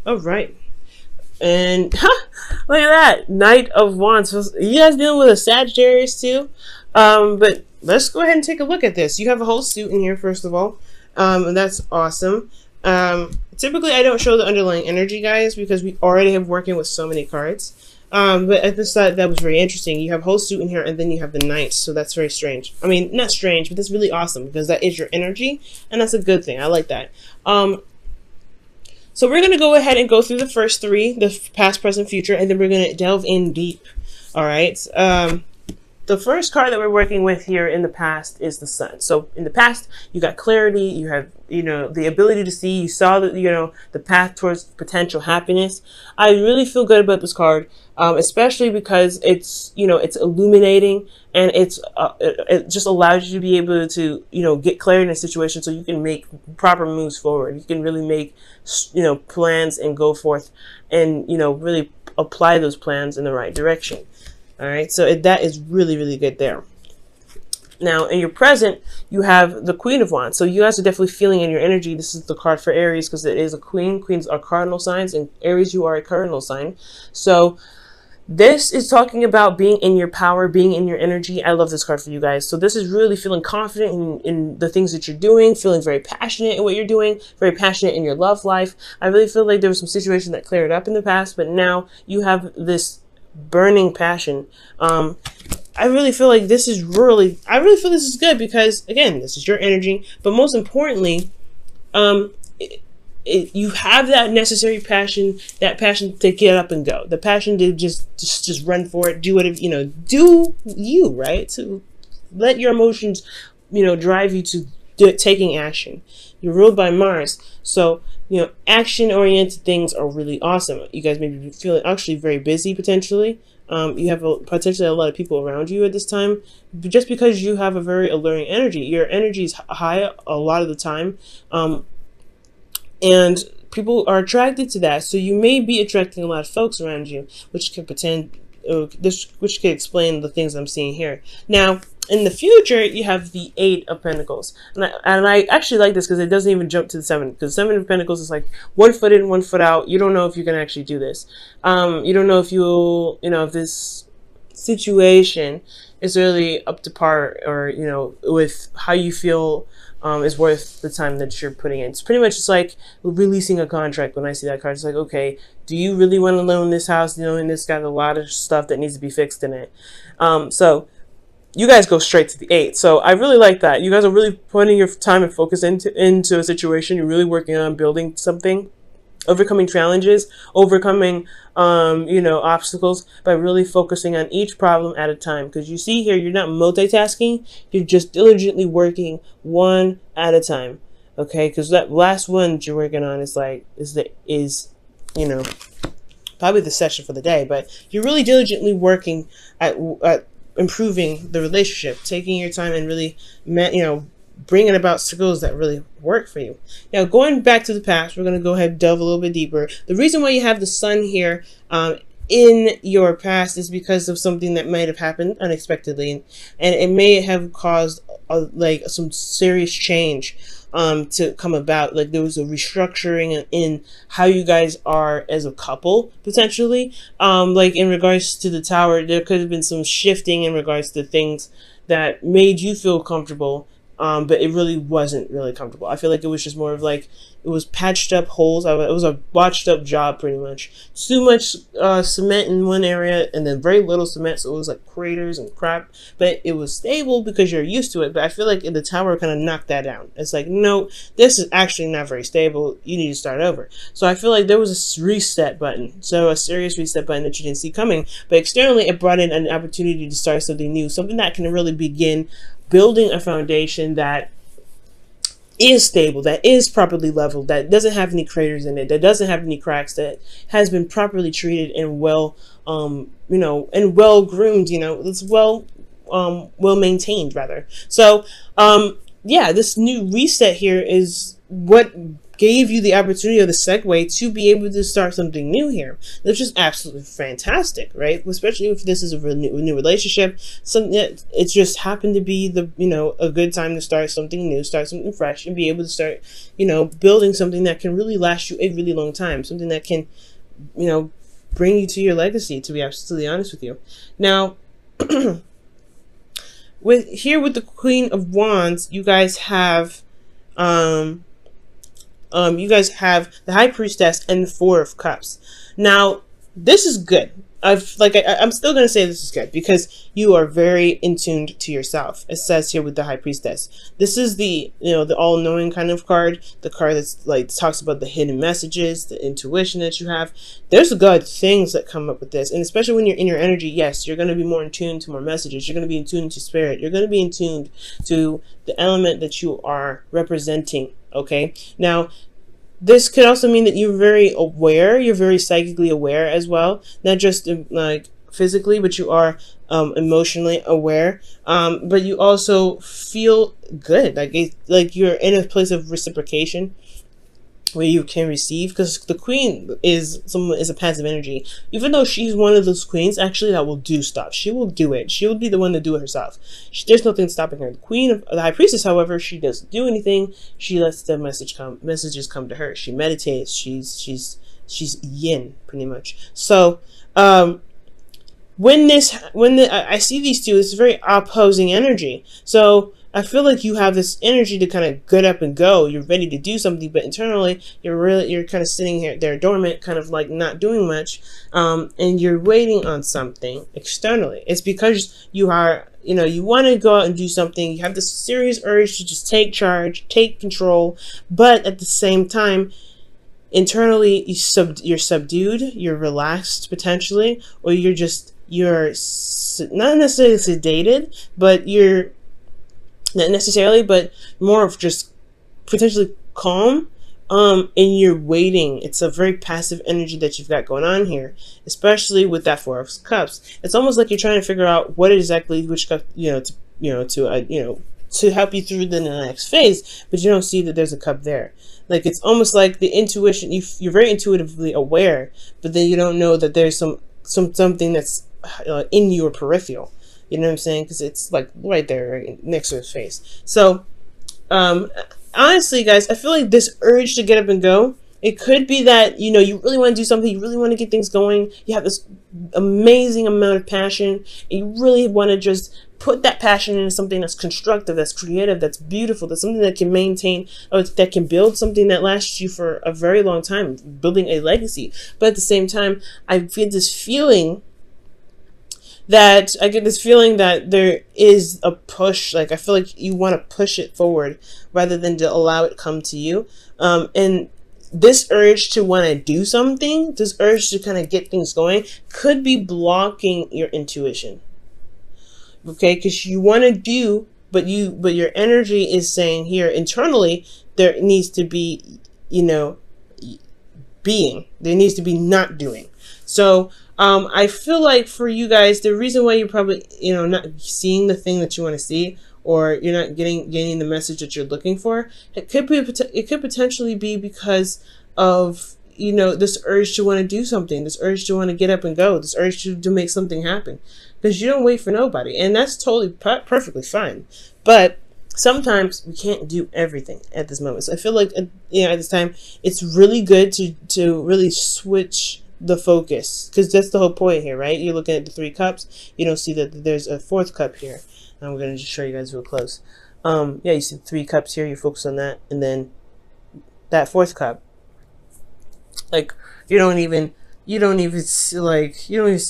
All right. And look at that, Knight of Wands. So you guys dealing with a Sagittarius too? But let's go ahead and take a look at this. You have a whole suit in here, first of all, and that's awesome. Typically, I don't show the underlying energy, guys, because we already have working with so many cards. But I just thought that was very interesting. You have whole suit in here, and then you have the Knight, so that's very strange. I mean, not strange, but that's really awesome because that is your energy, and that's a good thing. I like that. So we're going to go ahead and go through the first three, the past, present, future, and then we're going to delve in deep. All right. The first card that we're working with here in the past is the Sun. So in the past, you got clarity, you have, the ability to see, you saw the, the path towards potential happiness. I really feel good about this card, especially because it's, it's illuminating, and it just allows you to be able to, get clarity in a situation so you can make proper moves forward. You can really make, plans and go forth and, really apply those plans in the right direction. All right, so that is really, really good there. Now, in your present, you have the Queen of Wands. So you guys are definitely feeling in your energy. This is the card for Aries because it is a queen. Queens are cardinal signs, and Aries, you are a cardinal sign. So this is talking about being in your power, being in your energy. I love this card for you guys. So this is really feeling confident in the things that you're doing, feeling very passionate in what you're doing, very passionate in your love life. I really feel like there was some situation that cleared up in the past, but now you have this burning passion. I really feel like this is good because, again, this is your energy, but most importantly, you have that necessary passion, that passion to get up and go, the passion to just run for it, do whatever, do you, right? To let your emotions, drive you to taking action. You're ruled by Mars, so action-oriented things are really awesome. You guys may be feeling actually very busy potentially. You have potentially a lot of people around you at this time, just because you have a very alluring energy. Your energy is high a lot of the time, and people are attracted to that. So you may be attracting a lot of folks around you, which could which could explain the things I'm seeing here. Now, in the future, you have the Eight of Pentacles. And I actually like this because it doesn't even jump to the Seven. Because Seven of Pentacles is like 1 foot in, 1 foot out. You don't know if you can actually do this. You don't know if if this situation is really up to par, or, with how you feel is worth the time that you're putting in. It's pretty much just like releasing a contract. When I see that card, it's like, okay, do you really want to own this house, knowing it's got a lot of stuff that needs to be fixed in it? So you guys go straight to the 8. So I really like that. You guys are really putting your time and focus into a situation. You're really working on building something, overcoming challenges, overcoming, obstacles by really focusing on each problem at a time. Because you see here, you're not multitasking. You're just diligently working one at a time. Okay, because that last one that you're working on is probably the session for the day. But you're really diligently working at improving the relationship, taking your time and really, bringing about skills that really work for you. Now, going back to the past, we're going to go ahead and delve a little bit deeper. The reason why you have the Sun here in your past is because of something that might have happened unexpectedly, and it may have caused some serious change to come about. Like there was a restructuring in how you guys are as a couple, potentially. Like in regards to the Tower, there could have been some shifting in regards to things that made you feel comfortable, but it really wasn't really comfortable. I feel like it was just more of like, it was patched up holes. It was a botched up job, pretty much. Too much cement in one area and then very little cement, so it was like craters and crap. But it was stable because you're used to it. But I feel like the Tower kind of knocked that down. It's like, no, this is actually not very stable. You need to start over. So I feel like there was a reset button. So a serious reset button that you didn't see coming. But externally, it brought in an opportunity to start something new. Something that can really begin building a foundation that is stable, that is properly leveled, that doesn't have any craters in it, that doesn't have any cracks, that has been properly treated and well, and well groomed, it's well maintained rather. So, yeah, this new reset here is what gave you the opportunity or the segue to be able to start something new here, which is absolutely fantastic, right? Especially if this is a new relationship. Something that it just happened to be the, a good time to start something new, start something fresh, and be able to start, building something that can really last you a really long time, something that can, bring you to your legacy, to be absolutely honest with you. Now, with the Queen of Wands, you guys have the High Priestess and the Four of Cups. Now, this is good. I'm still going to say this is good because you are very in tune to yourself. It says here with the High Priestess. This is the, the all-knowing kind of card. The card that's like talks about the hidden messages, the intuition that you have. There's good things that come up with this. And especially when you're in your energy, yes, you're going to be more in tune to more messages. You're going to be in tune to spirit. You're going to be in tune to the element that you are representing. Okay? Now, this could also mean that you're very aware, you're very psychically aware as well, not just like physically, but you are emotionally aware, but you also feel good, like you're in a place of reciprocation where you can receive, because the Queen is a passive energy. Even though she's one of those queens actually that will do stuff, she will do it, she will be the one to do it herself. There's nothing stopping her. The High Priestess, however, she doesn't do anything. She lets the messages come to her. She meditates. She's yin, pretty much. So when I see these two, it's very opposing energy. So I feel like you have this energy to kind of get up and go. You're ready to do something, but internally you're kind of sitting there dormant, kind of like not doing much, and you're waiting on something externally. It's because you are, you want to go out and do something. You have this serious urge to just take charge, take control, but at the same time, internally you're subdued, you're relaxed potentially, or you're not necessarily sedated, but you're not necessarily, but more of just potentially calm, and you're waiting. It's a very passive energy that you've got going on here, especially with that Four of Cups. It's almost like you're trying to figure out what exactly which cup, to help you through the next phase, but you don't see that there's a cup there. Like, it's almost like the intuition, you're very intuitively aware, but then you don't know that there's something that's in your peripheral. You know what I'm saying? Because it's like right there, right next to his face. So, honestly, guys, I feel like this urge to get up and go, it could be that, you really want to do something, you really want to get things going, you have this amazing amount of passion, and you really want to just put that passion into something that's constructive, that's creative, that's beautiful, that's something that can maintain, or that can build something that lasts you for a very long time, building a legacy. But at the same time, I get this feeling that there is a push. Like, I feel like you want to push it forward rather than to allow it come to you. And this urge to want to do something, this urge to kind of get things going, could be blocking your intuition. Okay, because you want to do, but your energy is saying here internally there needs to be, being. There needs to be not doing. So I feel like for you guys, the reason why you're probably, not seeing the thing that you want to see, or you're not gaining the message that you're looking for, it could potentially be because of, this urge to want to do something, this urge to want to get up and go, this urge to make something happen, because you don't wait for nobody, and that's totally perfectly fine. But sometimes we can't do everything at this moment. So I feel like, at this time, it's really good to really switch the focus, because that's the whole point here, right? You're looking at the 3 cups. You don't see that there's a 4th cup here. And I'm going to just show you guys real close. You see 3 cups here. You focus on that, and then that 4th cup. Like, you don't even see,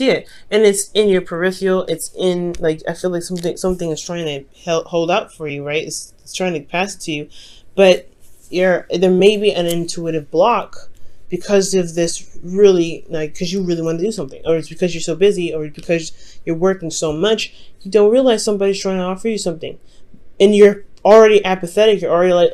it, and it's in your peripheral. It's in, like, I feel like something is trying to hold out for you, right? It's trying to pass it to you, but there may be an intuitive block because of this, really, like, because you really want to do something, or it's because you're so busy, or because you're working so much, you don't realize somebody's trying to offer you something, and you're already apathetic. You're already like,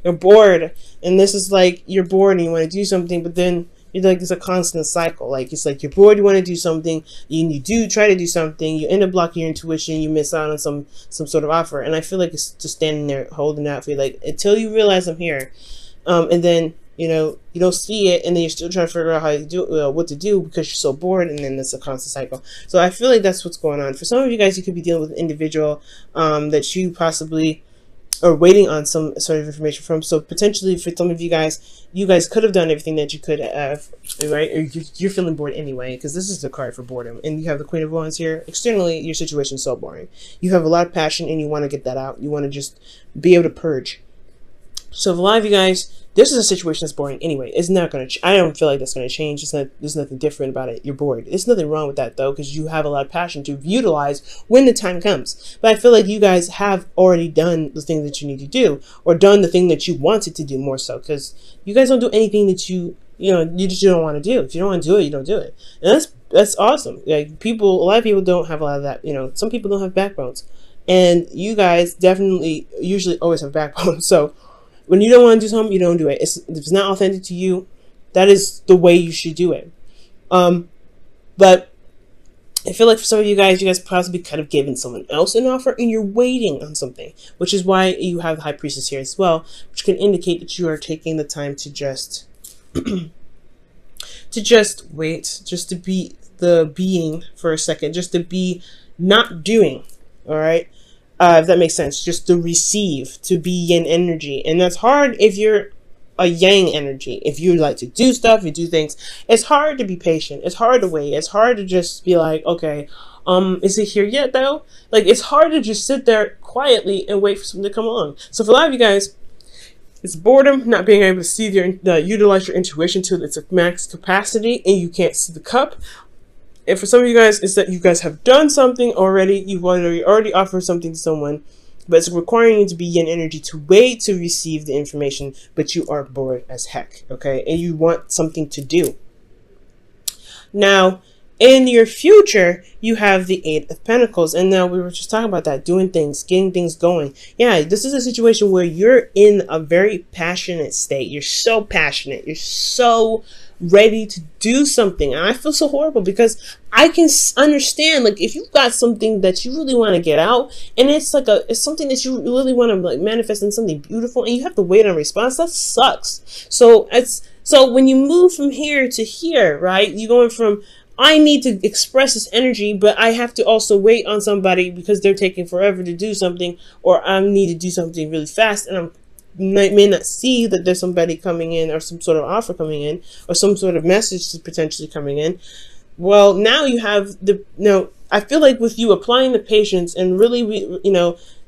you're bored, and this is like, you're bored and you want to do something, but then It's like it's a constant cycle. Like it's like you're bored, you want to do something, you do try to do something, you end up blocking your intuition, you miss out on some sort of offer. And I feel like it's just standing there holding out for you, like until you realize I'm here, and then you know you don't see it, and then you're still trying to figure out how to do what to do because you're so bored, and then it's a constant cycle. So I feel like that's what's going on for some of you guys. You could be dealing with an individual that you possibly or waiting on some sort of information from. So potentially for some of you guys could have done everything that you could have, right? Or you're feeling bored anyway, because this is the card for boredom. And you have the Queen of Wands here. Externally, your situation is so boring. You have a lot of passion and you want to get that out. You want to just be able to purge. So for a lot of you guys, this is a situation that's boring anyway. It's not going to, I don't feel like that's going to change. There's nothing different about it. You're bored. There's nothing wrong with that though, because you have a lot of passion to utilize when the time comes. But I feel like you guys have already done the thing that you need to do, or done the thing that you wanted to do more so, because you guys don't do anything that you just don't want to do. If you don't want to do it, you don't do it. And that's awesome. Like a lot of people don't have a lot of that. Some people don't have backbones, and you guys definitely usually always have backbones. So when you don't want to do something, you don't do it. If it's not authentic to you, that is the way you should do it. But I feel like for some of you guys possibly kind of giving someone else an offer and you're waiting on something, which is why you have the High Priestess here as well, which can indicate that you are taking the time to just wait, just to be the being for a second, just to be not doing, all right? If that makes sense, just to receive, to be yin energy. And that's hard if you're a yang energy. If you like to do stuff, you do things, it's hard to be patient. It's hard to wait. It's hard to just be like, okay, is it here yet though? Like, it's hard to just sit there quietly and wait for something to come along. So for a lot of you guys, it's boredom, not being able to see utilize your intuition to its max capacity, and you can't see the cup. And for some of you guys, it's that you guys have done something already. You've already offered something to someone, but it's requiring you to be yin energy to wait to receive the information, but you are bored as heck, okay? And you want something to do. Now, in your future, you have the Eight of Pentacles. And now we were just talking about that, doing things, getting things going. Yeah, this is a situation where you're in a very passionate state. You're so passionate. You're so ready to do something. And I feel so horrible because I can understand, like, if you've got something that you really want to get out, and it's like it's something that you really want to like manifest in something beautiful, and you have to wait on a response, that sucks. So when you move from here to here, right, you're going from, I need to express this energy, but I have to also wait on somebody because they're taking forever to do something, or I need to do something really fast, and may not see that there's somebody coming in, or some sort of offer coming in, or some sort of message potentially coming in. Well, now you have I feel like with you applying the patience and really,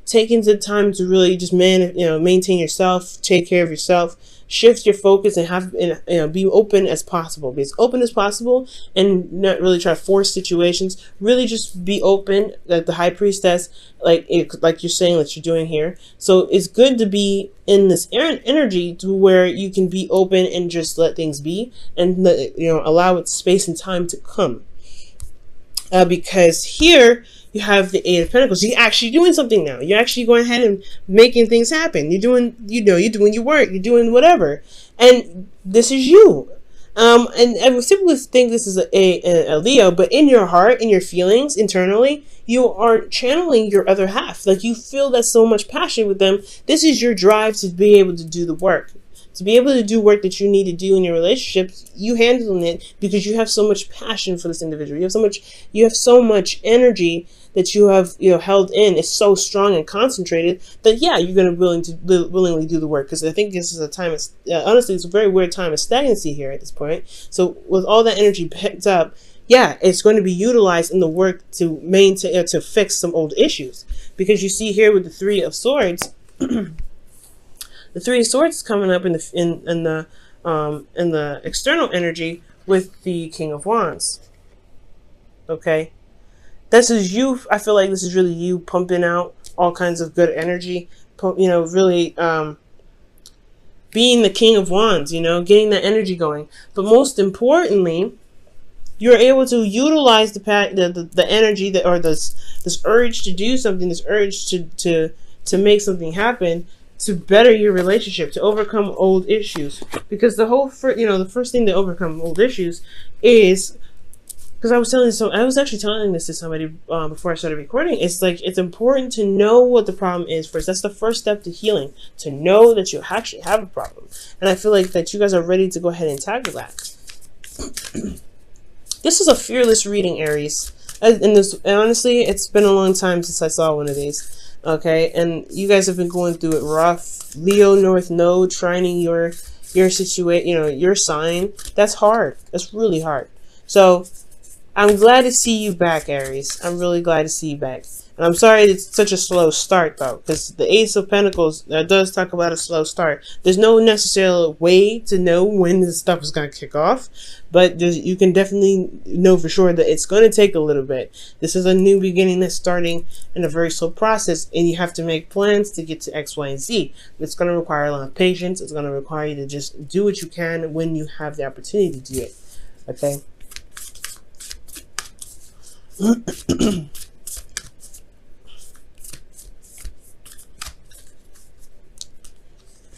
taking the time to really just maintain yourself, take care of yourself, shift your focus, and be open as possible. Be as open as possible, and not really try to force situations. Really just be open, like the High Priestess, like you're saying that you're doing here. So it's good to be in this energy to where you can be open and just let things be, and allow it space and time to come. Because here you have the Eight of Pentacles. You're actually doing something now. You're actually going ahead and making things happen. You're doing, you're doing your work. You're doing whatever. And this is you. And I would simply think this is a Leo, but in your heart, in your feelings, internally, you are channeling your other half. Like, you feel that so much passion with them. This is your drive to be able to do the work. To be able to do work that you need to do in your relationships, you handling it because you have so much passion for this individual. You have so much energy that you have held in. It's so strong and concentrated that you're going to willingly do the work. Because I think this is a time. Honestly, it's a very weird time of stagnancy here at this point. So with all that energy picked up, it's going to be utilized in the work to maintain to fix some old issues. Because you see here with the Three of Swords. The Three of Swords is coming up in the external energy with the King of Wands. Okay, this is you. I feel like this is really you pumping out all kinds of good energy. Really being the King of Wands. Getting that energy going. But most importantly, you're able to utilize the energy or this urge to do something, this urge to make something happen. to better your relationship, to overcome old issues. Because the first thing to overcome old issues is, because I was actually telling this to somebody before I started recording. It's like, it's important to know what the problem is first. That's the first step to healing, to know that you actually have a problem. And I feel like that you guys are ready to go ahead and tackle that. This is a fearless reading, Aries. And honestly, it's been a long time since I saw one of these. Okay, and you guys have been going through it rough. Leo North Node trining your situation, your sign. That's hard. That's really hard. So I'm glad to see you back, Aries. I'm really glad to see you back. And I'm sorry it's such a slow start, though, because the Ace of Pentacles does talk about a slow start. There's no necessary way to know when this stuff is going to kick off, but you can definitely know for sure that it's going to take a little bit. This is a new beginning that's starting in a very slow process, and you have to make plans to get to X, Y, and Z. It's going to require a lot of patience. It's going to require you to just do what you can when you have the opportunity to do it. Okay?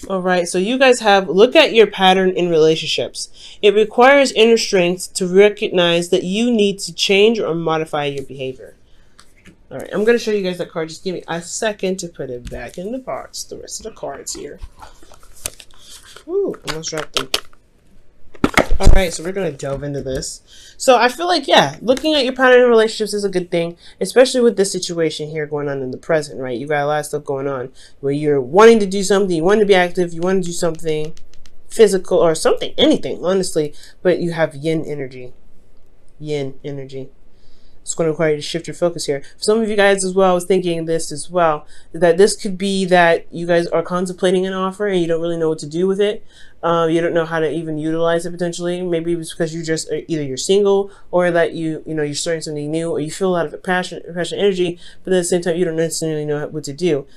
Alright, so you guys look at your pattern in relationships. It requires inner strength to recognize that you need to change or modify your behavior. Alright, I'm going to show you guys that card. Just give me a second to put it back in the box. The rest of the cards here. Ooh, almost dropped them. Alright, so we're going to delve into this. So I feel like, yeah, looking at your pattern in relationships is a good thing, especially with this situation here going on in the present, right? You got a lot of stuff going on where you're wanting to do something, you want to be active, you want to do something physical or something, anything, honestly, but you have yin energy. Yin energy. It's going to require you to shift your focus here. For some of you guys as well, I was thinking this as well, that this could be that you guys are contemplating an offer and you don't really know what to do with it. You don't know how to even utilize it potentially. Maybe it's because you just either you're single or that you're starting something new, or you feel a lot of passion energy, but at the same time you don't necessarily know what to do.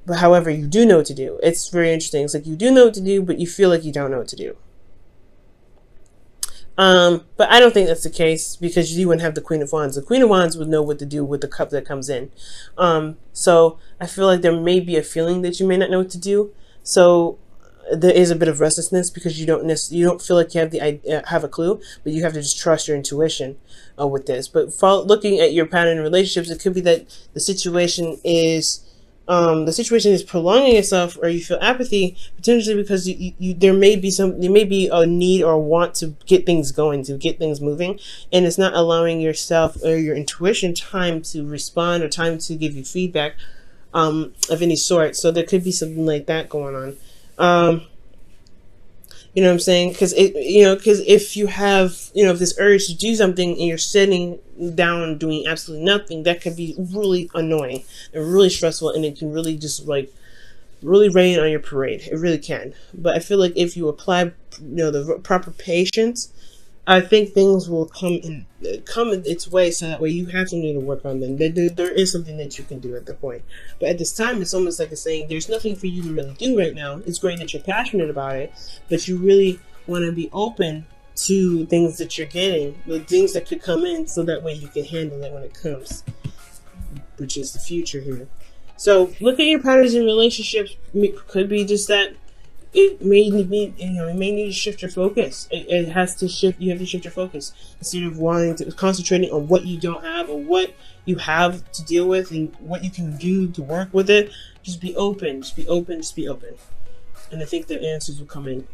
But however, you do know what to do. It's very interesting. It's like you do know what to do, but you feel like you don't know what to do. But I don't think that's the case, because you wouldn't have the Queen of Wands. The Queen of Wands would know what to do with the cup that comes in. So I feel like there may be a feeling that you may not know what to do. So there is a bit of restlessness because you don't feel like you have a clue, but you have to just trust your intuition with this. But looking at your pattern in relationships, it could be that the situation is prolonging itself, or you feel apathy potentially because there may be a need or a want to get things going, to get things moving, and it's not allowing yourself or your intuition time to respond or time to give you feedback of any sort. So there could be something like that going on. You know what I'm saying? Because if you have, this urge to do something and you're sitting down doing absolutely nothing, that could be really annoying and really stressful, and it can really just really rain on your parade. It really can. But I feel like if you apply, the proper patience, I think things will come in its way, so that way you have something to work on. Then there is something that you can do at the point. But at this time, it's almost like it's saying there's nothing for you to really do right now. It's great that you're passionate about it, but you really want to be open to things that you're getting, the things that could come in, so that way you can handle it when it comes, which is the future here. So look at your patterns in relationships. Could be just that. It may need, to shift your focus. It has to shift. You have to shift your focus instead of concentrating on what you don't have or what you have to deal with and what you can do to work with it. Just be open. Just be open. Just be open. And I think the answers will come in.